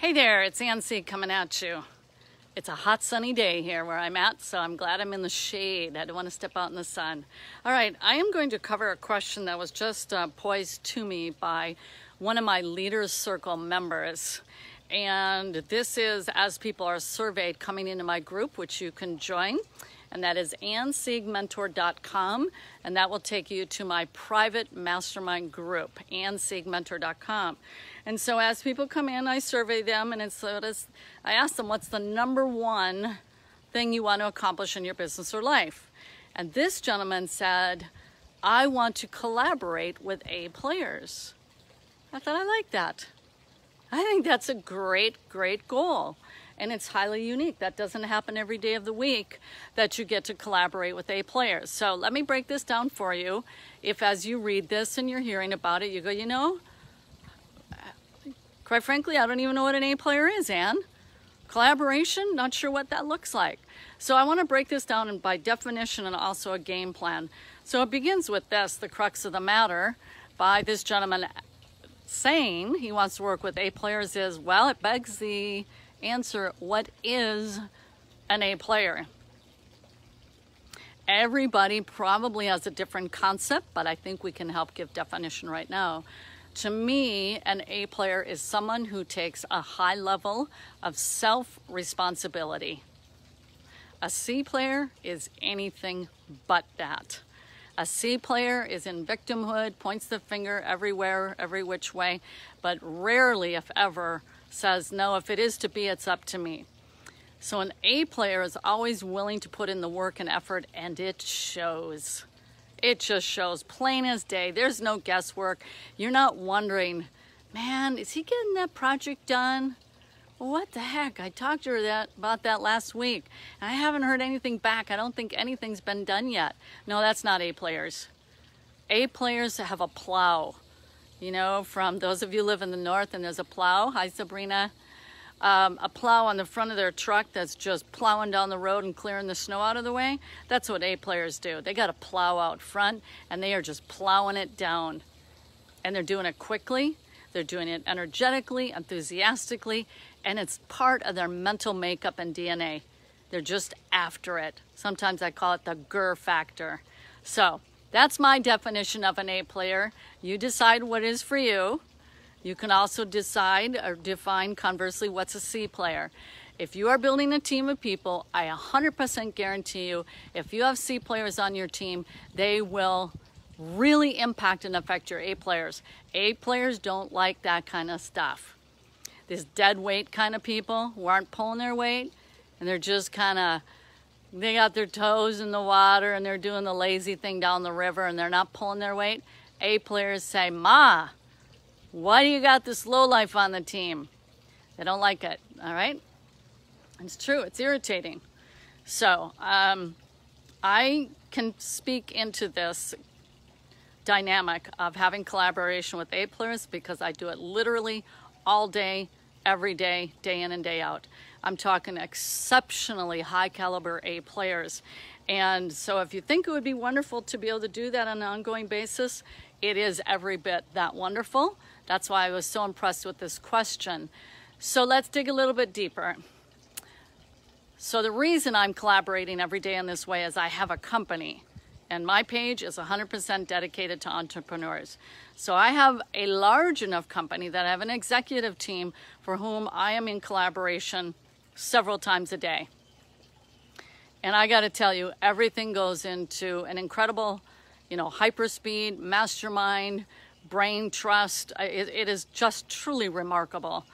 Hey there, it's Ann C. coming at you. It's a hot sunny day here where I'm at, so I'm glad I'm in the shade. I don't want to step out in the sun. All right, I am going to cover a question that was just posed to me by one of my Leaders Circle members. And this is as people are surveyed coming into my group, which you can join. And that is AnnSiegMentor.com, and that will take you to my private mastermind group, AnnSiegMentor.com. And so as people come in, I survey them, and I ask them, what's the number one thing you want to accomplish in your business or life? And this gentleman said, I want to collaborate with A players. I thought, I like that. I think that's a great, great goal. And it's highly unique. That doesn't happen every day of the week that you get to collaborate with A players. So let me break this down for you. If as you read this and you're hearing about it, you go, you know, quite frankly, I don't even know what an A player is, Ann. Collaboration, not sure what that looks like. So I want to break this down by definition and also a game plan. So it begins with this, the crux of the matter, by this gentleman saying he wants to work with A players is, well, it begs the answer, what is an A player? Everybody probably has a different concept, but I think we can help give definition right now. To me, an A player is someone who takes a high level of self-responsibility. A C player is anything but that. A C player is in victimhood, points the finger everywhere, every which way, but rarely, if ever, says, no, if it is to be, it's up to me. So an A player is always willing to put in the work and effort, and it shows. It just shows plain as day. There's no guesswork. You're not wondering, man, is he getting that project done? Well, what the heck? I talked to her about that last week, and I haven't heard anything back. I don't think anything's been done yet. No, that's not A players. A players have a plow. You know, from those of you who live in the north and there's a plow, hi Sabrina, a plow on the front of their truck that's just plowing down the road and clearing the snow out of the way. That's what A players do. They got a plow out front and they are just plowing it down. And they're doing it quickly, they're doing it energetically, enthusiastically, and it's part of their mental makeup and DNA. They're just after it. Sometimes I call it the grr factor. So that's my definition of an A player. You decide what is for you. You can also decide or define conversely what's a C player. If you are building a team of people, I 100% guarantee you, if you have C players on your team, they will really impact and affect your A players. A players don't like that kind of stuff. This dead weight kind of people who aren't pulling their weight and they're just kind of, they got their toes in the water and they're doing the lazy thing down the river and they're not pulling their weight. A players say, Ma, why do you got this lowlife on the team? They don't like it, all right? It's true, it's irritating. So I can speak into this dynamic of having collaboration with A players because I do it literally all day, every day, day in and day out. I'm talking exceptionally high caliber A players. And so if you think it would be wonderful to be able to do that on an ongoing basis, it is every bit that wonderful. That's why I was so impressed with this question. So let's dig a little bit deeper. So the reason I'm collaborating every day in this way is I have a company. And my page is 100% dedicated to entrepreneurs. So I have a large enough company that I have an executive team for whom I am in collaboration several times a day. And I got to tell you, everything goes into an incredible, hyperspeed, mastermind, brain trust. It is just truly remarkable.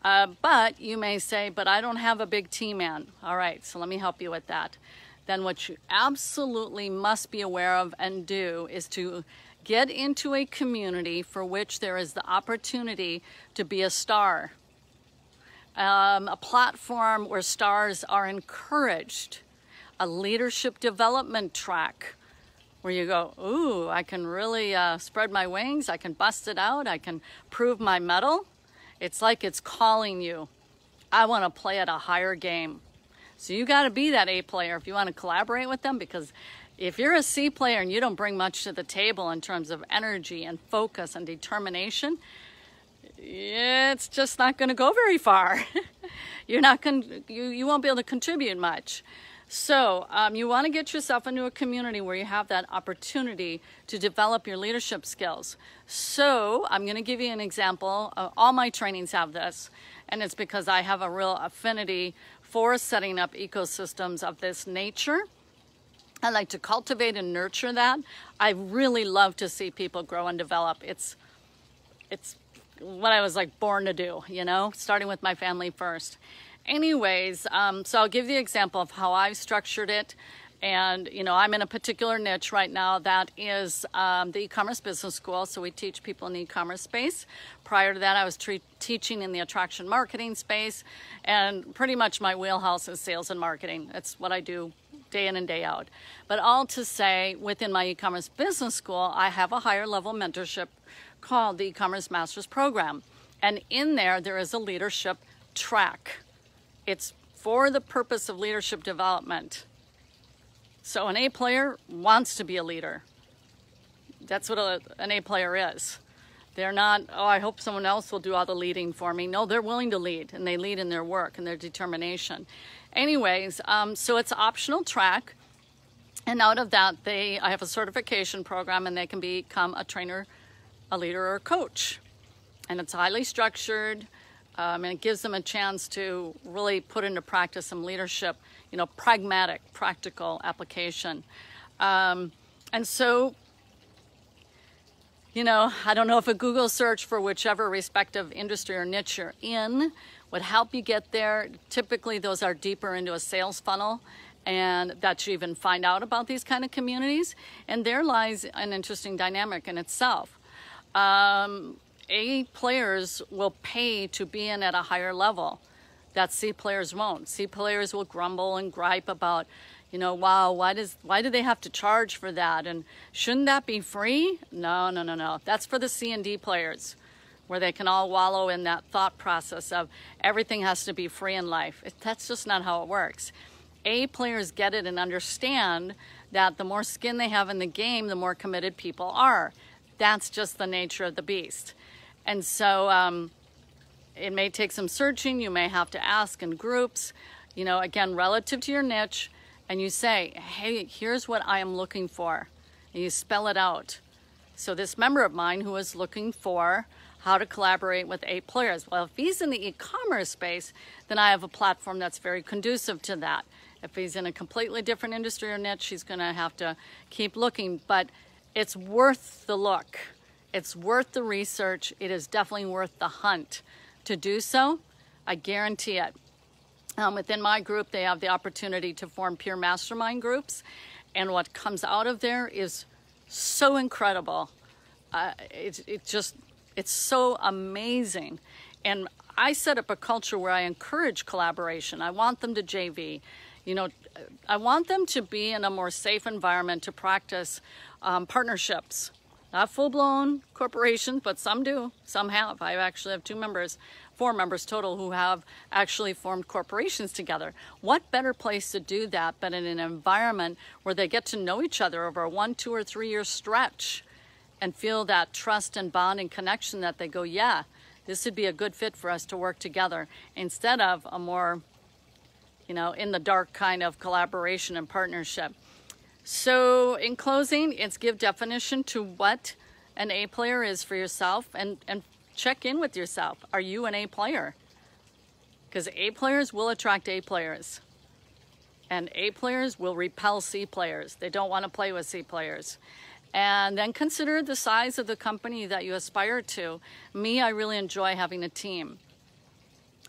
But you may say, but I don't have a big team, Ann. All right, so let me help you with that. Then what you absolutely must be aware of and do is to get into a community for which there is the opportunity to be a star. A platform where stars are encouraged. A leadership development track where you go, ooh, I can really spread my wings, I can bust it out, I can prove my mettle. It's like it's calling you. I want to play at a higher game. So you got to be that A player if you want to collaborate with them, because if you're a C player and you don't bring much to the table in terms of energy and focus and determination, it's just not going to go very far. You won't be able to contribute much. So you want to get yourself into a community where you have that opportunity to develop your leadership skills. So I'm going to give you an example. All my trainings have this, and it's because I have a real affinity for setting up ecosystems of this nature. I like to cultivate and nurture that. I really love to see people grow and develop. It's what I was like born to do, you know, starting with my family first. Anyways, so I'll give you the example of how I've structured it. And, you know, I'm in a particular niche right now that is the e-commerce business school. So we teach people in the e-commerce space. Prior to that, I was teaching in the attraction marketing space. And pretty much my wheelhouse is sales and marketing. That's what I do day in and day out. But all to say, within my e-commerce business school, I have a higher level mentorship called the e-commerce master's program. And in there is a leadership track. It's for the purpose of leadership development. So an A player wants to be a leader. That's what an A player is. They're not, oh, I hope someone else will do all the leading for me. No, they're willing to lead, and they lead in their work and their determination. Anyways, so it's an optional track. And out of that, I have a certification program, and they can become a trainer, a leader, or a coach. And it's highly structured. And it gives them a chance to really put into practice some leadership, you know, pragmatic, practical application. And so, you know, I don't know if a Google search for whichever respective industry or niche you're in would help you get there. Typically, those are deeper into a sales funnel, and that you even find out about these kind of communities. And there lies an interesting dynamic in itself. A players will pay to be in at a higher level that C players won't. C players will grumble and gripe about, you know, wow, why do they have to charge for that? And shouldn't that be free? No. That's for the C and D players, where they can all wallow in that thought process of everything has to be free in life. That's just not how it works. A players get it and understand that the more skin they have in the game, the more committed people are. That's just the nature of the beast. And so it may take some searching. You may have to ask in groups, you know, again, relative to your niche. And you say, hey, here's what I am looking for. And you spell it out. So this member of mine who is looking for how to collaborate with A players. Well, if he's in the e-commerce space, then I have a platform that's very conducive to that. If he's in a completely different industry or niche, he's going to have to keep looking. But it's worth the look. It's worth the research. It is definitely worth the hunt to do so. I guarantee it. Within my group, they have the opportunity to form peer mastermind groups. And what comes out of there is so incredible. It's so amazing. And I set up a culture where I encourage collaboration. I want them to JV. You know, I want them to be in a more safe environment to practice partnerships. Not full-blown corporations, but some do. Some have. I actually have 4 members total who have actually formed corporations together. What better place to do that but in an environment where they get to know each other over a 1, 2, or 3 year stretch and feel that trust and bond and connection that they go, yeah, this would be a good fit for us to work together, instead of a more, you know, in the dark kind of collaboration and partnership. So in closing, it's give definition to what an A player is for yourself, and check in with yourself. Are you an A player? Because A players will attract A players. And A players will repel C players. They don't want to play with C players. And then consider the size of the company that you aspire to. Me, I really enjoy having a team.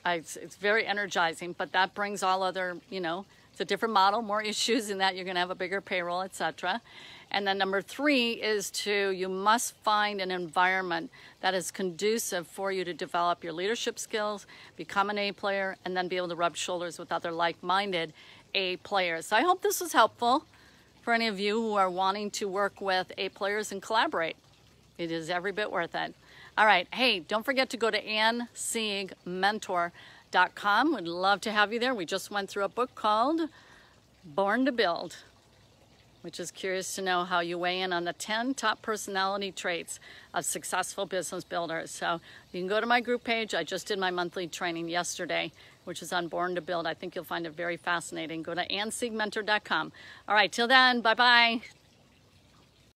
It's very energizing, but that brings all other, you know, it's a different model, more issues in that you're going to have a bigger payroll, etc. And then number 3 is you must find an environment that is conducive for you to develop your leadership skills, become an A player, and then be able to rub shoulders with other like-minded A players. So I hope this was helpful for any of you who are wanting to work with A players and collaborate. It is every bit worth it. All right. Hey, don't forget to go to AnnSiegMentor.com. We'd love to have you there. We just went through a book called Born to Build. which is curious to know how you weigh in on the 10 top personality traits of successful business builders. So you can go to my group page. I just did my monthly training yesterday, which is on Born to Build. I think you'll find it very fascinating. Go to AnnSiegMentor.com. All right, till then, bye-bye.